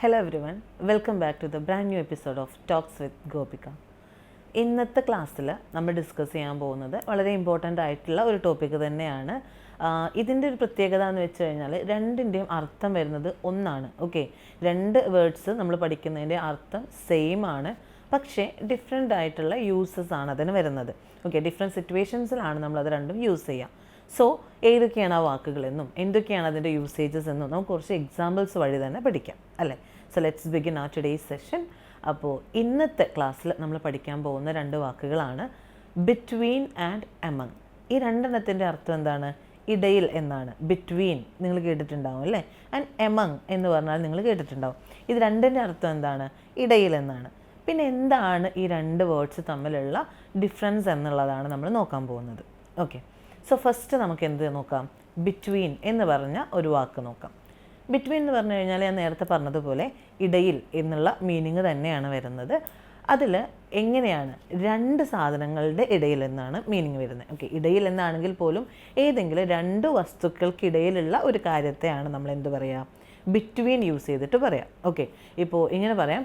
Hello everyone, welcome back to the brand new episode of talks with Gopika. ഇന്നത്തെ ക്ലാസ്സിൽ നമ്മൾ discuss ചെയ്യാൻ പോകുന്നത് വളരെ ഇമ്പോർട്ടൻ്റ് ആയിട്ടുള്ള ഒരു ടോപ്പിക്ക് തന്നെയാണ്. ഇതിൻ്റെ ഒരു പ്രത്യേകത എന്ന് വെച്ച് കഴിഞ്ഞാൽ രണ്ടിൻ്റെയും അർത്ഥം വരുന്നത് ഒന്നാണ്. ഓക്കെ, രണ്ട് വേർഡ്സ് നമ്മൾ പഠിക്കുന്നതിൻ്റെ അർത്ഥം സെയിം ആണ്, പക്ഷേ ഡിഫറെൻ്റ് ആയിട്ടുള്ള യൂസസ് ആണ് അതിന് വരുന്നത്. ഓക്കെ, ഡിഫറെൻറ്റ് സിറ്റുവേഷൻസിലാണ് നമ്മളത് രണ്ടും യൂസ് ചെയ്യുക. സോ ഏതൊക്കെയാണ് ആ വാക്കുകളെന്നും എന്തൊക്കെയാണ് അതിൻ്റെ യൂസേജസ് എന്നും നമുക്ക് കുറച്ച് എക്സാമ്പിൾസ് വഴി തന്നെ പഠിക്കാം അല്ലേ. സോ ലെറ്റ്സ് ബിഗിൻ ആ ടുഡേയ്സ് സെഷൻ. അപ്പോൾ ഇന്നത്തെ ക്ലാസ്സിൽ നമ്മൾ പഠിക്കാൻ പോകുന്ന രണ്ട് വാക്കുകളാണ് ബിറ്റ്വീൻ ആൻഡ് എമങ്. ഈ രണ്ടെണ്ണത്തിൻ്റെ അർത്ഥം എന്താണ്? ഇടയിൽ എന്നാണ്. ബിറ്റ്വീൻ നിങ്ങൾ കേട്ടിട്ടുണ്ടാവും അല്ലേ, ആൻഡ് എമങ് എന്ന് പറഞ്ഞാൽ നിങ്ങൾ കേട്ടിട്ടുണ്ടാവും. ഇത് രണ്ടിൻ്റെ അർത്ഥം എന്താണ്? ഇടയിൽ എന്നാണ്. പിന്നെ എന്താണ് ഈ രണ്ട് വേർഡ്സ് തമ്മിലുള്ള ഡിഫറൻസ് എന്നുള്ളതാണ് നമ്മൾ നോക്കാൻ പോകുന്നത്. ഓക്കെ, സോ ഫസ്റ്റ് നമുക്ക് എന്ത് നോക്കാം? ബിറ്റ്വീൻ എന്ന് പറഞ്ഞ ഒരു വാക്ക് നോക്കാം. ബിറ്റ്വീൻ എന്ന് പറഞ്ഞു കഴിഞ്ഞാൽ ഞാൻ നേരത്തെ പറഞ്ഞതുപോലെ ഇടയിൽ എന്നുള്ള മീനിങ് തന്നെയാണ് വരുന്നത്. അതിൽ എങ്ങനെയാണ് രണ്ട് സാധനങ്ങളുടെ ഇടയിൽ എന്നാണ് മീനിങ് വരുന്നത്. ഓക്കെ, ഇടയിൽ എന്നാണെങ്കിൽ പോലും ഏതെങ്കിലും രണ്ട് വസ്തുക്കൾക്കിടയിലുള്ള ഒരു കാര്യത്തെയാണ് നമ്മൾ എന്ത് പറയുക? ബിറ്റ്വീൻ യൂസ് ചെയ്തിട്ട് പറയാം. ഓക്കെ, ഇപ്പോൾ ഇങ്ങനെ പറയാം,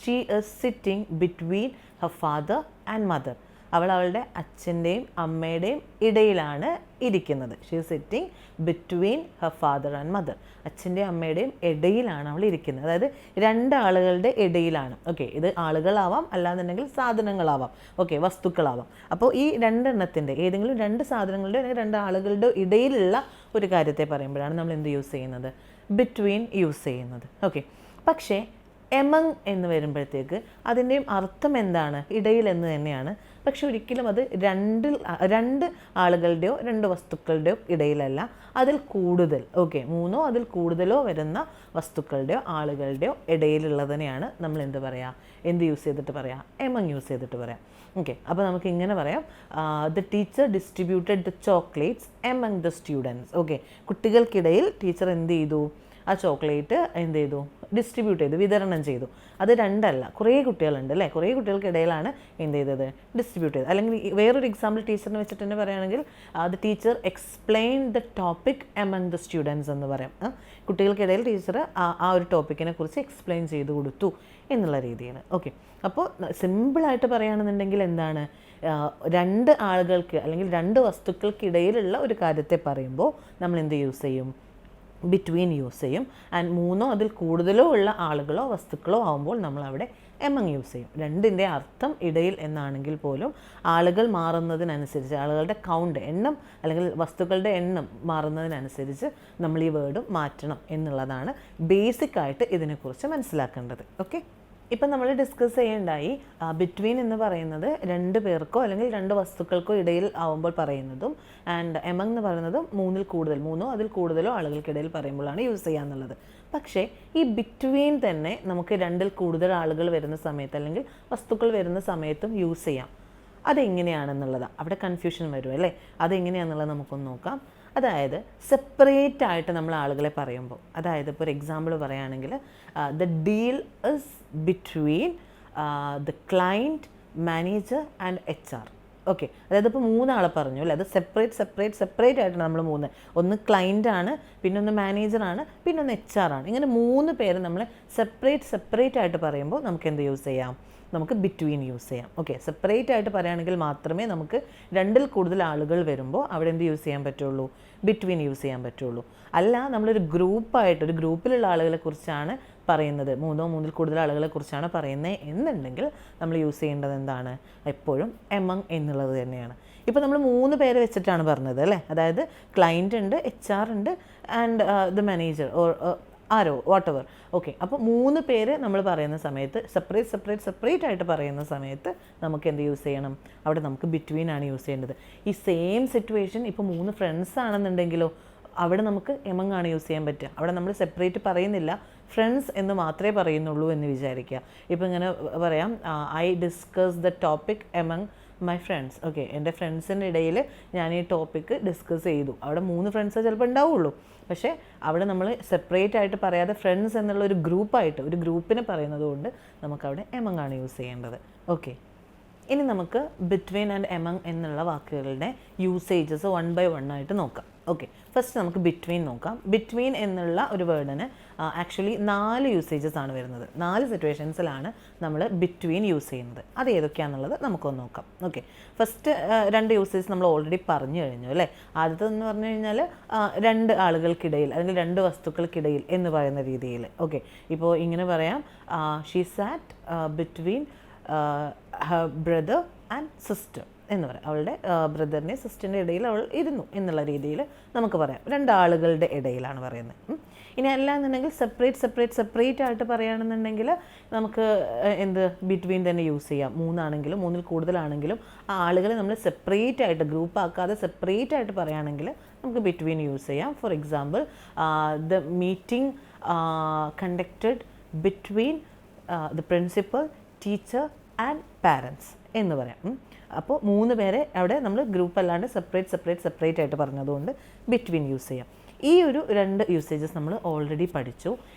she is sitting between her father and mother. അവൾ അവളുടെ അച്ഛൻ്റെയും അമ്മയുടെയും ഇടയിലാണ് ഇരിക്കുന്നത്. She is sitting between her father and mother. അച്ഛൻ്റെയും അമ്മയുടെയും ഇടയിലാണ് അവൾ ഇരിക്കുന്നത്. അതായത് രണ്ടാളുകളുടെ ഇടയിലാണ്. ഓക്കെ, ഇത് ആളുകളാവാം, അല്ലാന്നുണ്ടെങ്കിൽ സാധനങ്ങളാവാം, ഓക്കെ, വസ്തുക്കളാവാം. അപ്പോൾ ഈ രണ്ടെണ്ണത്തിൻ്റെ ഏതെങ്കിലും രണ്ട് സാധനങ്ങളുടെ അല്ലെങ്കിൽ രണ്ട് ആളുകളുടെ ഇടയിലുള്ള ഒരു കാര്യത്തെ പറയുമ്പോഴാണ് നമ്മൾ എന്ത് യൂസ് ചെയ്യുന്നത്? ബിറ്റ്വീൻ യൂസ് ചെയ്യുന്നത്. ഓക്കെ, പക്ഷേ എമങ് എന്ന് വരുമ്പോഴത്തേക്ക് അതിൻ്റെയും അർത്ഥം എന്താണ്? ഇടയിൽ എന്ന് തന്നെയാണ്. പക്ഷെ ഒരിക്കലും അത് രണ്ട് ആളുകളുടെയോ രണ്ട് വസ്തുക്കളുടെയോ ഇടയിലല്ല, അതിൽ കൂടുതൽ, ഓക്കെ, മൂന്നോ അതിൽ കൂടുതലോ വരുന്ന വസ്തുക്കളുടെയോ ആളുകളുടെയോ ഇടയിലുള്ളതിനെയാണ് നമ്മൾ എന്ത് പറയുക? എന്ത് യൂസ് ചെയ്തിട്ട് പറയാം? എമങ് യൂസ് ചെയ്തിട്ട് പറയാം. ഓക്കെ, അപ്പോൾ നമുക്ക് ഇങ്ങനെ പറയാം, the teacher distributed the chocolates among the students. Okay, കുട്ടികൾക്കിടയിൽ ടീച്ചർ എന്ത് ചെയ്തു? ആ ചോക്ലേറ്റ് എന്ത് ചെയ്തു? ഡിസ്ട്രിബ്യൂട്ട് ചെയ്തു, വിതരണം ചെയ്തു. അത് രണ്ടല്ല, കുറേ കുട്ടികളുണ്ട് അല്ലേ, കുറേ കുട്ടികൾക്കിടയിലാണ് എന്ത് ചെയ്തത്? ഡിസ്ട്രിബ്യൂട്ട് ചെയ്തത്. അല്ലെങ്കിൽ വേറൊരു എക്സാമ്പിൾ ടീച്ചറിനെ വെച്ചിട്ട് തന്നെ പറയുകയാണെങ്കിൽ the teacher explain the topic among the students എന്ന് പറയാം. കുട്ടികൾക്കിടയിൽ ടീച്ചർ ആ ഒരു ടോപ്പിക്കിനെ കുറിച്ച് എക്സ്പ്ലെയിൻ ചെയ്ത് കൊടുത്തു എന്നുള്ള രീതിയിൽ. ഓക്കെ, അപ്പോൾ സിമ്പിളായിട്ട് പറയുകയാണെന്നുണ്ടെങ്കിൽ എന്താണ്? രണ്ട് ആളുകൾക്ക് അല്ലെങ്കിൽ രണ്ട് വസ്തുക്കൾക്കിടയിലുള്ള ഒരു കാര്യത്തെ പറയുമ്പോൾ നമ്മൾ എന്ത് യൂസ് ചെയ്യും? ബിറ്റ്വീൻ യൂസ് ചെയ്യും. ആൻഡ് മൂന്നോ അതിൽ കൂടുതലോ ഉള്ള ആളുകളോ വസ്തുക്കളോ ആകുമ്പോൾ നമ്മൾ അവിടെ എമങ് യൂസ് ചെയ്യും. രണ്ടിൻ്റെ അർത്ഥം ഇടയിൽ എന്നാണെങ്കിൽ പോലും ആളുകൾ മാറുന്നതിനനുസരിച്ച്, ആളുകളുടെ കൗണ്ട്, എണ്ണം അല്ലെങ്കിൽ വസ്തുക്കളുടെ എണ്ണം മാറുന്നതിനനുസരിച്ച് നമ്മൾ ഈ വേർഡ് മാറ്റണം എന്നുള്ളതാണ് ബേസിക്കായിട്ട് ഇതിനെക്കുറിച്ച് മനസ്സിലാക്കേണ്ടത്. ഓക്കെ, ഇപ്പം നമ്മൾ ഡിസ്കസ് ചെയ്യേണ്ടായി ബിറ്റ്വീൻ എന്ന് പറയുന്നത് രണ്ട് പേർക്കോ അല്ലെങ്കിൽ രണ്ട് വസ്തുക്കൾക്കോ ഇടയിൽ ആവുമ്പോൾ പറയുന്നതും, ആൻഡ് എമങ് എന്ന് പറയുന്നത് മൂന്നോ അതിൽ കൂടുതലോ ആളുകൾക്കിടയിൽ പറയുമ്പോഴാണ് യൂസ് ചെയ്യാന്നുള്ളത്. പക്ഷേ ഈ ബിറ്റ്വീൻ തന്നെ നമുക്ക് രണ്ടിൽ കൂടുതൽ ആളുകൾ വരുന്ന സമയത്ത് അല്ലെങ്കിൽ വസ്തുക്കൾ വരുന്ന സമയത്തും യൂസ് ചെയ്യാം. അതെങ്ങനെയാണെന്നുള്ളതാണ് അവിടെ കൺഫ്യൂഷൻ വരും അല്ലേ. അതെങ്ങനെയാണെന്നുള്ളത് നമുക്കൊന്ന് നോക്കാം. അതായത് സെപ്പറേറ്റ് ആയിട്ട് നമ്മൾ ആളുകളെ പറയുമ്പോൾ, അതായത് ഇപ്പോൾ ഒരു എക്സാമ്പിൾ പറയുകയാണെങ്കിൽ the deal is between the client, manager and HR. Okay, അതായത് ഇപ്പോൾ മൂന്നാളെ പറഞ്ഞു അല്ലേ, അത് സെപ്പറേറ്റ് ആയിട്ടാണ് നമ്മൾ ഒന്ന് ക്ലയൻ്റ് ആണ്, പിന്നെ ഒന്ന് മാനേജറാണ്, പിന്നെ ഒന്ന് HR ആണ്. ഇങ്ങനെ മൂന്ന് പേര് നമ്മൾ സെപ്പറേറ്റ് ആയിട്ട് പറയുമ്പോൾ നമുക്ക് എന്ത് യൂസ് ചെയ്യാം? നമുക്ക് ബിറ്റ്വീൻ യൂസ് ചെയ്യാം. ഓക്കെ, സെപ്പറേറ്റ് ആയിട്ട് പറയുകയാണെങ്കിൽ മാത്രമേ നമുക്ക് രണ്ടിൽ കൂടുതൽ ആളുകൾ വരുമ്പോൾ അവിടെ എന്ത് യൂസ് ചെയ്യാൻ പറ്റുള്ളൂ? ബിറ്റ്വീൻ യൂസ് ചെയ്യാൻ പറ്റുള്ളൂ. അല്ല, നമ്മളൊരു ഒരു ഗ്രൂപ്പിലുള്ള ആളുകളെ കുറിച്ചാണ് പറയുന്നത്, മൂന്നിൽ കൂടുതൽ ആളുകളെ കുറിച്ചാണ് പറയുന്നത് എന്നുണ്ടെങ്കിൽ നമ്മൾ യൂസ് ചെയ്യേണ്ടത് എന്താണ്? എപ്പോഴും എമങ് എന്നുള്ളത് തന്നെയാണ്. ഇപ്പോൾ നമ്മൾ 3 പേരെ വെച്ചിട്ടാണ് പറഞ്ഞത് അല്ലേ, അതായത് ക്ലയൻറ്റ് ഉണ്ട്, HR ഉണ്ട്, and the manager or arrow whatever. Okay, അപ്പോൾ 3 പേര് നമ്മൾ പറയുന്ന സമയത്ത് സെപ്പറേറ്റ് ആയിട്ട് പറയുന്ന സമയത്ത് നമുക്ക് എന്ത് യൂസ് ചെയ്യണം? അവിടെ നമുക്ക് ബിറ്റ്വീൻ ആണ് യൂസ് ചെയ്യേണ്ടത്. ഈ സെയിം സിറ്റുവേഷൻ ഇപ്പോൾ 3 ഫ്രണ്ട്സ് ആണെന്നുണ്ടെങ്കിലോ അവിടെ നമുക്ക് എമങ് ആണ് യൂസ് ചെയ്യാൻ പറ്റുക. അവിടെ നമ്മൾ സെപ്പറേറ്റ് പറയുന്നില്ല, ഫ്രണ്ട്സ് എന്ന് മാത്രമേ പറയുന്നുള്ളൂ എന്ന് വിചാരിക്കുക. ഇപ്പോൾ ഇങ്ങനെ പറയാം, I discuss the topic among my friends. Okay, എൻ്റെ ഫ്രണ്ട്സിൻ്റെ ഇടയിൽ ഞാൻ ഈ ടോപ്പിക്ക് ഡിസ്കസ് ചെയ്തു. അവിടെ 3 ഫ്രണ്ട്സേ ചിലപ്പോൾ ഉണ്ടാവുള്ളൂ, പക്ഷേ അവിടെ നമ്മൾ സെപ്പറേറ്റ് ആയിട്ട് പറയാതെ ഫ്രണ്ട്സ് എന്നുള്ള ഒരു ഗ്രൂപ്പിനെ പറയുന്നത് കൊണ്ട് നമുക്കവിടെ എമങ് ആണ് യൂസ് ചെയ്യേണ്ടത്. ഓക്കെ, ഇനി നമുക്ക് ബിറ്റ്വീൻ ആൻഡ് എമങ് എന്നുള്ള വാക്കുകളുടെ യൂസേജസ് 1 by 1 ആയിട്ട് നോക്കാം. ഓക്കെ, ഫസ്റ്റ് നമുക്ക് ബിറ്റ്വീൻ നോക്കാം. ബിറ്റ്വീൻ എന്നുള്ള ഒരു വേർഡിന് ആക്ച്വലി 4 യൂസേജസ് ആണ് വരുന്നത്. 4 സിറ്റുവേഷൻസിലാണ് നമ്മൾ ബിറ്റ്വീൻ യൂസ് ചെയ്യുന്നത്. അത് ഏതൊക്കെയാണെന്നുള്ളത് നമുക്കൊന്ന് നോക്കാം. ഓക്കെ, ഫസ്റ്റ് 2 യൂസേജസ് നമ്മൾ ഓൾറെഡി പറഞ്ഞു കഴിഞ്ഞു അല്ലേ. ആദ്യത്തെന്ന് പറഞ്ഞു കഴിഞ്ഞാൽ 2 ആളുകൾക്കിടയിൽ അല്ലെങ്കിൽ 2 വസ്തുക്കൾക്കിടയിൽ എന്ന് പറയുന്ന രീതിയിൽ. ഓക്കെ, ഇപ്പോൾ ഇങ്ങനെ പറയാം, she SAT between her brother and sister എന്ന് പറയാം. അവളുടെ ബ്രദറിൻ്റെയും സിസ്റ്ററിൻ്റെ ഇടയിൽ അവൾ ഇരുന്നു എന്നുള്ള രീതിയിൽ നമുക്ക് പറയാം. 2 ആളുകളുടെ ഇടയിലാണ് പറയുന്നത്. ഇനി അല്ല എന്നുണ്ടെങ്കിൽ സെപ്പറേറ്റ് ആയിട്ട് പറയുകയാണെന്നുണ്ടെങ്കിൽ നമുക്ക് എന്ത് ബിറ്റ്വീൻ തന്നെ യൂസ് ചെയ്യാം. 3 ആണെങ്കിലും 3-ൽ കൂടുതലാണെങ്കിലും ആ ആളുകളെ നമ്മൾ സെപ്പറേറ്റ് ആയിട്ട് ഗ്രൂപ്പ് ആക്കാതെ സെപ്പറേറ്റ് ആയിട്ട് പറയുകയാണെങ്കിൽ നമുക്ക് ബിറ്റ്വീൻ യൂസ് ചെയ്യാം. For example, the meeting conducted between the principal, teacher and parents എന്ന് പറയാം. അപ്പോൾ 3 പേരെ അവിടെ നമ്മൾ ഗ്രൂപ്പ് അല്ലാണ്ട് സെപ്പറേറ്റ് ആയിട്ട് പറഞ്ഞതുകൊണ്ട് ബിറ്റ്വീൻ യൂസ് ചെയ്യാം. ഈ ഒരു 2 യൂസേജസ് നമ്മൾ ഓൾറെഡി പഠിച്ചു.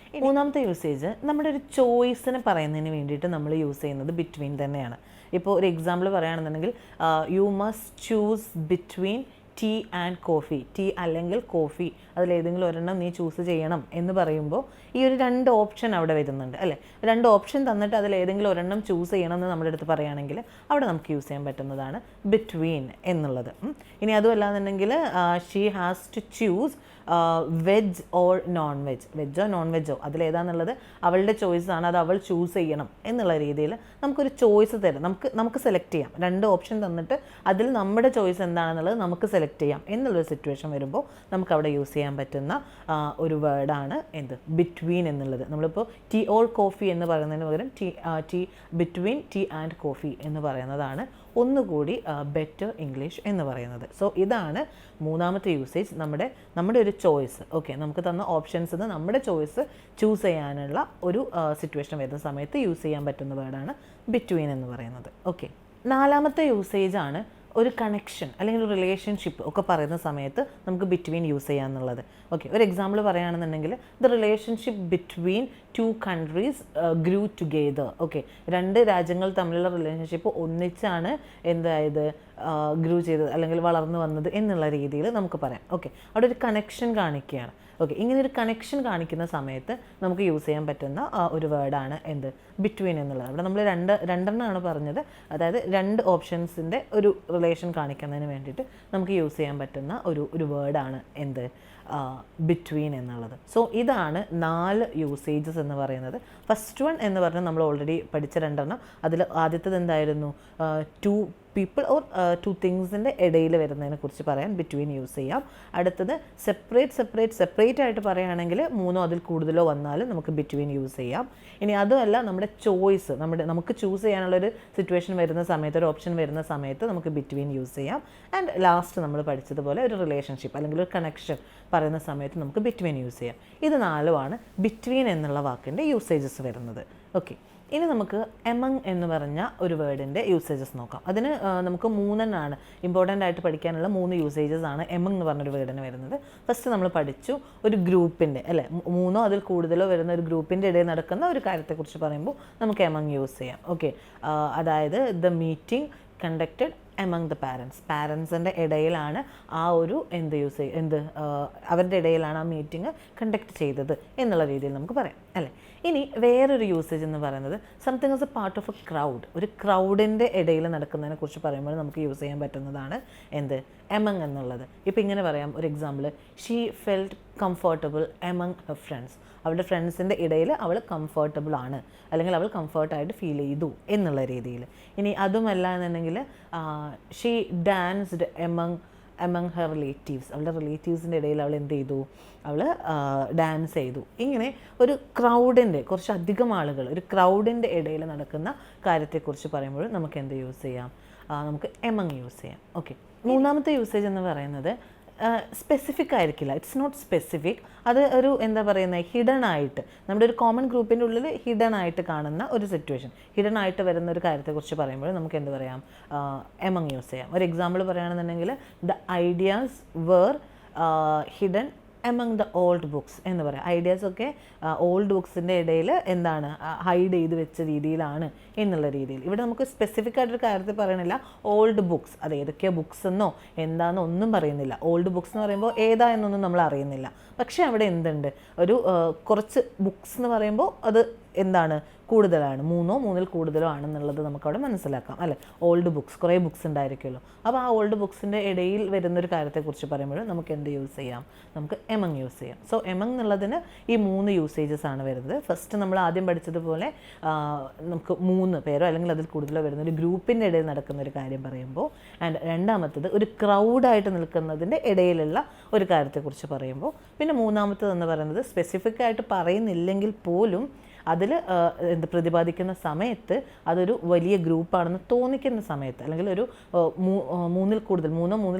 മൂന്നാമത്തെ യൂസേജ് നമ്മുടെ ഒരു ചോയ്സിനെ പറയുന്നതിന് വേണ്ടിയിട്ട് നമ്മൾ യൂസ് ചെയ്യുന്നത് ബിറ്റ്വീൻ തന്നെയാണ്. ഇപ്പോൾ ഒരു എക്സാമ്പിൾ പറയുകയാണെന്നുണ്ടെങ്കിൽ, you must choose between tea and coffee. Tea അല്ലെങ്കിൽ കോഫി, അതിലേതെങ്കിലും ഒരെണ്ണം നീ ചൂസ് ചെയ്യണം എന്ന് പറയുമ്പോൾ ഈ ഒരു 2 ഓപ്ഷൻ അവിടെ വരുന്നുണ്ട് അല്ലേ. 2 ഓപ്ഷൻ തന്നിട്ട് അതിലേതെങ്കിലും ഒരെണ്ണം ചൂസ് ചെയ്യണം എന്ന് നമ്മുടെ അടുത്ത് പറയുകയാണെങ്കിൽ അവിടെ നമുക്ക് യൂസ് ചെയ്യാൻ പറ്റുന്നതാണ് ബിറ്റ്വീൻ എന്നുള്ളത്. ഇനി അതുമല്ലാന്നുണ്ടെങ്കിൽ, she has to choose veg or non veg. വെജോ നോൺ വെജോ അതിലേതാണെന്നുള്ളത് അവളുടെ ചോയ്സാണ്, അത് അവൾ ചൂസ് ചെയ്യണം എന്നുള്ള രീതിയിൽ നമുക്കൊരു ചോയ്സ് തരും. നമുക്ക് സെലക്ട് ചെയ്യാം. 2 ഓപ്ഷൻ തന്നിട്ട് അതിൽ നമ്മുടെ ചോയ്സ് എന്താണെന്നുള്ളത് നമുക്ക് സെലക്ട് ചെയ്യാം എന്നുള്ളൊരു സിറ്റുവേഷൻ വരുമ്പോൾ നമുക്ക് അവിടെ യൂസ് ചെയ്യാൻ പറ്റുന്ന ഒരു വേർഡാണ് എന്ത് ബിറ്റ്വീൻ എന്നുള്ളത്. നമ്മളിപ്പോൾ ടീ ഓർ കോഫി എന്ന് പറയുന്നതിന് പകരം tea between tea and coffee എന്ന് പറയുന്നതാണ് ഒന്നുകൂടി ബെറ്റർ ഇംഗ്ലീഷ് എന്ന് പറയുന്നത്. സോ ഇതാണ് മൂന്നാമത്തെ യൂസേജ്, നമ്മുടെ ഒരു ചോയ്സ്. ഓക്കെ, നമുക്ക് തന്ന ഓപ്ഷൻസ് നമ്മുടെ ചോയ്സ് ചൂസ് ചെയ്യാനുള്ള ഒരു സിറ്റുവേഷൻ വരുന്ന സമയത്ത് യൂസ് ചെയ്യാൻ പറ്റുന്ന വേർഡാണ് ബിറ്റ്വീൻ എന്ന് പറയുന്നത്. ഓക്കെ, 4ാമത്തെ യൂസേജാണ് ഒരു കണക്ഷൻ അല്ലെങ്കിൽ ഒരു റിലേഷൻഷിപ്പ് ഒക്കെ പറയുന്ന സമയത്ത് നമുക്ക് ബിറ്റ്വീൻ യൂസ് ചെയ്യാമെന്നുള്ളത്. ഓക്കെ, ഒരു എക്സാമ്പിൾ പറയുകയാണെന്നുണ്ടെങ്കിൽ, the relationship between 2 countries grew together. Okay, 2 രാജ്യങ്ങൾ തമ്മിലുള്ള റിലേഷൻഷിപ്പ് ഒന്നിച്ചാണ് എന്തായത് ഗ്രൂ ചെയ്തത് അല്ലെങ്കിൽ വളർന്നു വന്നത് എന്നുള്ള രീതിയിൽ നമുക്ക് പറയാം. ഓക്കെ, അവിടെ ഒരു കണക്ഷൻ കാണിക്കുകയാണ്. ഓക്കെ, ഇങ്ങനെ ഒരു കണക്ഷൻ കാണിക്കുന്ന സമയത്ത് നമുക്ക് യൂസ് ചെയ്യാൻ പറ്റുന്ന ഒരു വേർഡാണ് എന്ത് ബിറ്റ്വീൻ എന്നുള്ളത്. അവിടെ നമ്മൾ രണ്ടെണ്ണമാണ് പറഞ്ഞത്, അതായത് 2 ഓപ്ഷൻസിൻ്റെ ഒരു റിലേഷൻ കാണിക്കുന്നതിന് വേണ്ടിയിട്ട് നമുക്ക് യൂസ് ചെയ്യാൻ പറ്റുന്ന ഒരു വേർഡാണ് എന്ത് ബിറ്റ്വീൻ എന്നുള്ളത്. സോ ഇതാണ് 4 യൂസേജസ് എന്ന് പറയുന്നത്. ഫസ്റ്റ് വൺ എന്ന് പറഞ്ഞാൽ നമ്മൾ ഓൾറെഡി പഠിച്ച 2 അതിൽ ആദ്യത്തേത് എന്തായിരുന്നു, 2 പീപ്പിൾ ഓർ 2 തിങ്സിൻ്റെ ഇടയിൽ വരുന്നതിനെ കുറിച്ച് പറയാൻ ബിറ്റ്വീൻ യൂസ് ചെയ്യാം. അടുത്തത് സെപ്പറേറ്റ് ആയിട്ട് പറയുകയാണെങ്കിൽ 3ഓ അതിൽ കൂടുതലോ വന്നാലും നമുക്ക് ബിറ്റ്വീൻ യൂസ് ചെയ്യാം. ഇനി അതുമല്ല നമ്മുടെ ചോയ്സ്, നമുക്ക് ചൂസ് ചെയ്യാനുള്ളൊരു സിറ്റുവേഷൻ വരുന്ന സമയത്ത്, ഒരു ഓപ്ഷൻ വരുന്ന സമയത്ത് നമുക്ക് ബിറ്റ്വീൻ യൂസ് ചെയ്യാം. ആൻഡ് ലാസ്റ്റ് നമ്മൾ പഠിച്ചതുപോലെ ഒരു റിലേഷൻഷിപ്പ് അല്ലെങ്കിൽ ഒരു കണക്ഷൻ പറയുന്ന സമയത്ത് നമുക്ക് ബിറ്റ്വീൻ യൂസ് ചെയ്യാം. ഇത് 4ഉമാണ് ബിറ്റ്വീൻ എന്നുള്ള വാക്കിൻ്റെ യൂസേജസ് വരുന്നത്. ഓക്കെ, ഇനി നമുക്ക് എമംഗ് എന്ന് പറഞ്ഞ ഒരു വേർഡിൻ്റെ യൂസേജസ് നോക്കാം. അതിന് നമുക്ക് 3 ഇമ്പോർട്ടൻ്റ് ആയിട്ട് പഠിക്കാനുള്ള 3 യൂസേജസ് ആണ് എമംഗ് എന്ന് പറഞ്ഞൊരു വേർഡിന് വരുന്നത്. ഫസ്റ്റ് നമ്മൾ പഠിച്ചു ഒരു ഗ്രൂപ്പിൻ്റെ അല്ലേ, 3ഓ അതിൽ കൂടുതലോ വരുന്ന ഒരു ഗ്രൂപ്പിൻ്റെ ഇടയിൽ നടക്കുന്ന ഒരു കാര്യത്തെക്കുറിച്ച് പറയുമ്പോൾ നമുക്ക് എമംഗ് യൂസ് ചെയ്യാം. ഓക്കെ, അതായത് the meeting conducted among the പാരൻസിൻ്റെ ഇടയിലാണ് ആ ഒരു അവരുടെ ഇടയിലാണ് ആ മീറ്റിംഗ് കണ്ടക്ട് ചെയ്തത് എന്നുള്ള രീതിയിൽ നമുക്ക് പറയാം അല്ലേ. ഇനി വേറൊരു യൂസേജ് എന്ന് പറയുന്നത് something as A part of A crowd, ഒരു ക്രൗഡിൻ്റെ ഇടയിൽ നടക്കുന്നതിനെ കുറിച്ച് പറയുമ്പോൾ നമുക്ക് യൂസ് ചെയ്യാൻ പറ്റുന്നതാണ് എമംഗ് എന്നുള്ളത്. ഇപ്പോൾ ഇങ്ങനെ പറയാം, ഒരു example, she felt comfortable among her friends. അവളുടെ ഫ്രണ്ട്സിൻ്റെ ഇടയിൽ അവൾ കംഫർട്ടബിൾ ആണ് അല്ലെങ്കിൽ അവൾ കംഫർട്ടായിട്ട് ഫീൽ ചെയ്തു എന്നുള്ള രീതിയിൽ. ഇനി അതുമല്ല എന്നുണ്ടെങ്കിൽ, she danced among her relatives. അവളുടെ റിലേറ്റീവ്സിൻ്റെ ഇടയിൽ അവൾ എന്ത് ചെയ്തു, അവൾ ഡാൻസ് ചെയ്തു. ഇങ്ങനെ ഒരു ക്രൗഡിൻ്റെ കുറച്ചധികം ആളുകൾ ഒരു ക്രൗഡിൻ്റെ ഇടയിൽ നടക്കുന്ന കാര്യത്തെക്കുറിച്ച് പറയുമ്പോൾ നമുക്ക് എന്ത് യൂസ് ചെയ്യാം, നമുക്ക് എമംഗ് യൂസ് ചെയ്യാം. ഓക്കെ, 3ാമത്തെ യൂസേജ് എന്ന് പറയുന്നത് സ്പെസിഫിക് ആയിരിക്കില്ല, ഇറ്റ്സ് നോട്ട് സ്പെസിഫിക്. അത് ഒരു ഹിഡൻ ആയിട്ട് നമ്മുടെ ഒരു കോമൺ ഗ്രൂപ്പിൻ്റെ ഉള്ളിൽ ഹിഡൻ ആയിട്ട് കാണുന്ന ഒരു സിറ്റുവേഷൻ, ഹിഡൻ ആയിട്ട് വരുന്ന ഒരു കാര്യത്തെക്കുറിച്ച് പറയുമ്പോൾ നമുക്ക് എന്ത് പറയാം, എമംഗ് യൂസ് ചെയ്യാം. ഒരു എക്സാമ്പിൾ പറയുകയാണെന്നുണ്ടെങ്കിൽ, the ideas were hidden among the old books എന്ന് പറയാം. ഐഡിയാസൊക്കെ ഓൾഡ് ബുക്സിൻ്റെ ഇടയിൽ എന്താണ് ഹൈഡ് ചെയ്ത് വെച്ച രീതിയിലാണ് എന്നുള്ള രീതിയിൽ. ഇവിടെ നമുക്ക് സ്പെസിഫിക് ആയിട്ടൊരു കാര്യത്തിൽ പറയണില്ല. ഓൾഡ് ബുക്സ്, അത് ഏതൊക്കെയോ ബുക്സ് എന്നോ എന്താണെന്നോ ഒന്നും പറയുന്നില്ല. ഓൾഡ് ബുക്സ് എന്ന് പറയുമ്പോൾ ഏതാ എന്നൊന്നും നമ്മൾ അറിയുന്നില്ല. പക്ഷേ അവിടെ എന്തുണ്ട്, ഒരു കുറച്ച് ബുക്സ് എന്ന് പറയുമ്പോൾ അത് എന്താണ് കൂടുതലാണ്, 3 3-ൽ കൂടുതലോ ആണെന്നുള്ളത് നമുക്കവിടെ മനസ്സിലാക്കാം അല്ലേ. ഓൾഡ് ബുക്സ്, കുറേ ബുക്സ് ഉണ്ടായിരിക്കുമല്ലോ. അപ്പോൾ ആ ഓൾഡ് ബുക്സിൻ്റെ ഇടയിൽ വരുന്നൊരു കാര്യത്തെക്കുറിച്ച് പറയുമ്പോൾ നമുക്ക് എന്ത് യൂസ് ചെയ്യാം, നമുക്ക് എമംഗ് യൂസ് ചെയ്യാം. സോ എമംഗ് എന്നുള്ളതിന് ഈ 3 യൂസേജസ് ആണ് വരുന്നത്. ഫസ്റ്റ് നമ്മൾ ആദ്യം പഠിച്ചതുപോലെ നമുക്ക് 3 പേരോ അല്ലെങ്കിൽ അതിൽ കൂടുതലോ വരുന്ന ഒരു ഗ്രൂപ്പിൻ്റെ ഇടയിൽ നടക്കുന്ന ഒരു കാര്യം പറയുമ്പോൾ, ആൻഡ് രണ്ടാമത്തത് ഒരു ക്രൗഡായിട്ട് നിൽക്കുന്നതിൻ്റെ ഇടയിലുള്ള ഒരു കാര്യത്തെക്കുറിച്ച് പറയുമ്പോൾ, പിന്നെ മൂന്നാമത്തതെന്ന് പറയുന്നത് സ്പെസിഫിക് ആയിട്ട് പറയുന്നില്ലെങ്കിൽ പോലും അതിൽ പ്രതിപാദിക്കുന്ന സമയത്ത് അതൊരു വലിയ ഗ്രൂപ്പാണെന്ന് തോന്നിക്കുന്ന സമയത്ത്, അല്ലെങ്കിൽ ഒരു 3-ൽ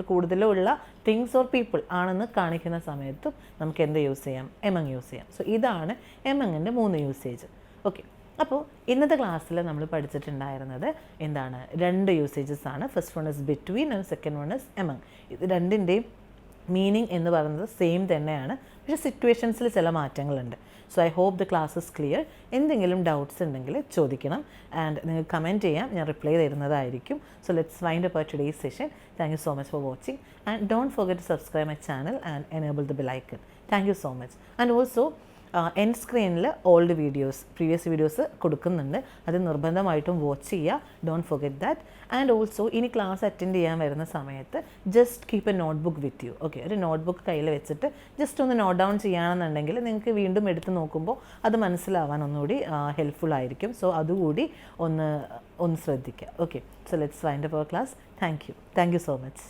കൂടുതലോ ഉള്ള തിങ്സ് ഓർ പീപ്പിൾ ആണെന്ന് കാണിക്കുന്ന സമയത്തും നമുക്ക് എന്ത് യൂസ് ചെയ്യാം, എമംഗ് യൂസ് ചെയ്യാം. സോ ഇതാണ് എമങ്ങിൻ്റെ 3 യൂസേജ്. ഓക്കെ, അപ്പോൾ ഇന്നത്തെ ക്ലാസ്സിൽ നമ്മൾ പഠിച്ചിട്ടുണ്ടായിരുന്നത് എന്താണ്, 2 യൂസേജസ് ആണ്. First one is between and second one is among. ഇത് രണ്ടിൻ്റെയും മീനിങ് എന്ന് പറയുന്നത് സെയിം തന്നെയാണ്, പക്ഷേ സിറ്റുവേഷൻസിൽ ചില മാറ്റങ്ങളുണ്ട്. So I hope the class is clear. എന്തെങ്കിലും ഡൗട്ട്സ് ഉണ്ടെങ്കിൽ ചോദിക്കണം, ആൻഡ് നിങ്ങൾക്ക് കമൻറ്റ് ചെയ്യാം, ഞാൻ റിപ്ലൈ തരുന്നതായിരിക്കും. So let's wind up today's session. Thank you so much for watching, and don't forget to subscribe my channel and enable the bell icon. Thank you so much. And also end സ്ക്രീനിൽ old videos, previous videos കൊടുക്കുന്നുണ്ട്. അത് നിർബന്ധമായിട്ടും watch ചെയ്യുക. Don't forget that. And also ഇനി class attend ചെയ്യാൻ വരുന്ന സമയത്ത് just keep A notebook with you. Okay, ഒരു നോട്ട്ബുക്ക് കയ്യിൽ വെച്ചിട്ട് ജസ്റ്റ് ഒന്ന് നോട്ട് ഡൗൺ ചെയ്യുകയാണെന്നുണ്ടെങ്കിൽ നിങ്ങൾക്ക് വീണ്ടും എടുത്ത് നോക്കുമ്പോൾ അത് മനസ്സിലാവാൻ ഒന്നുകൂടി ഹെൽപ്ഫുൾ ആയിരിക്കും. സോ അതുകൂടി ഒന്ന് ശ്രദ്ധിക്കുക. Okay, so let's wind up our class. Thank you so much.